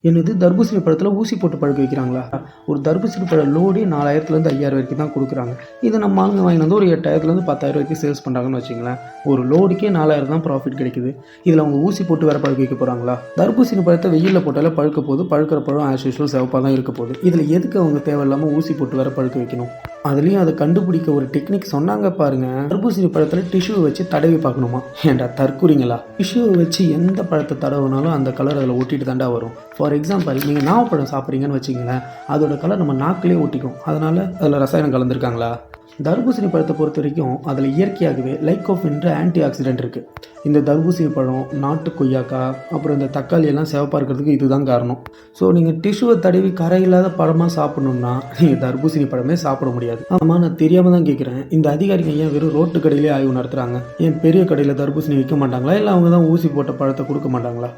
என்னது தர்பூசணி பழத்தில் ஊசி போட்டு பழுக்க வைக்கிறாங்களா? ஒரு தர்பூசணி பழ லோடே 4000லேருந்து 5000 வரைக்கும் தான் கொடுக்குறாங்க. இதை நம்ம ஆளுங்க வாங்கிட்டு வந்து ஒரு 8000லேருந்து 10,000 வரைக்கும் சேல்ஸ் பண்ணுறாங்கன்னு வச்சுங்களேன். ஒரு லோடுக்கே 4000 தான் ப்ராஃபிட் கிடைக்குது. இதில் அவங்க ஊசி போட்டு வேறு பழுக்க வைக்க போகிறாங்களா? தர்பூசணி பழத்தை வெயிலில் போட்டாலே பழுக்க போகுது. பழுக்கிற பழம் ஆஸ் யூஷுவல் சிவப்பாக தான் இருக்க போகுது. இதில் எதுக்கு அவங்க தேவையில்லாமல் ஊசி போட்டு வேறு பழுக்க வைக்கணும்? அதுலேயும் அதை கண்டுபிடிக்க ஒரு டெக்னிக் சொன்னாங்க பாருங்க. தர்பூசணி பழத்தில் டிஷ்யூவை வச்சு தடவி பார்க்கணுமா? ஏன்டா தற்குறிங்களா? டிஷ்யூவை வச்சு எந்த பழத்தை தடவினாலும் அந்த கலர் அதில் ஒட்டிட்டு தாண்டா வரும். ஃபார் எக்ஸாம்பிள், நீங்கள் நாவப்பழம் சாப்பிட்றீங்கன்னு வச்சிங்களேன், அதோட கலர் நம்ம நாக்கிலே ஒட்டிக்கும். அதனால் அதில் ரசாயனம் கலந்துருக்காங்களா? தர்பூசணி பழத்தை பொறுத்த வரைக்கும் அதில் இயற்கையாகவே லைக்கோஃபின்ற ஆன்டி ஆக்சிடென்ட் இருக்குது. இந்த தர்பூசணி பழம், நாட்டு கொய்யாக்காய், அப்புறம் இந்த தக்காளி எல்லாம் சிவப்பாக இருக்கிறதுக்கு இதுதான் காரணம். ஸோ நீங்கள் டிஷ்யூவை தடவி கரை இல்லாத பழமாக சாப்பிட்ணுன்னா நீங்கள் தர்பூசணி பழமே சாப்பிட முடியாது. ஆமாம், நான் தெரியாமல் தான் கேட்குறேன். இந்த அதிகாரிகள் ஏன் வெறும் ரோட்டு கடையிலே ஆய்வு நடத்துகிறாங்க? ஏன் பெரிய கடையில் தர்பூசணி விற்க மாட்டாங்களா? இல்லை அவங்க தான் ஊசி போட்ட பழத்தை கொடுக்க மாட்டாங்களா?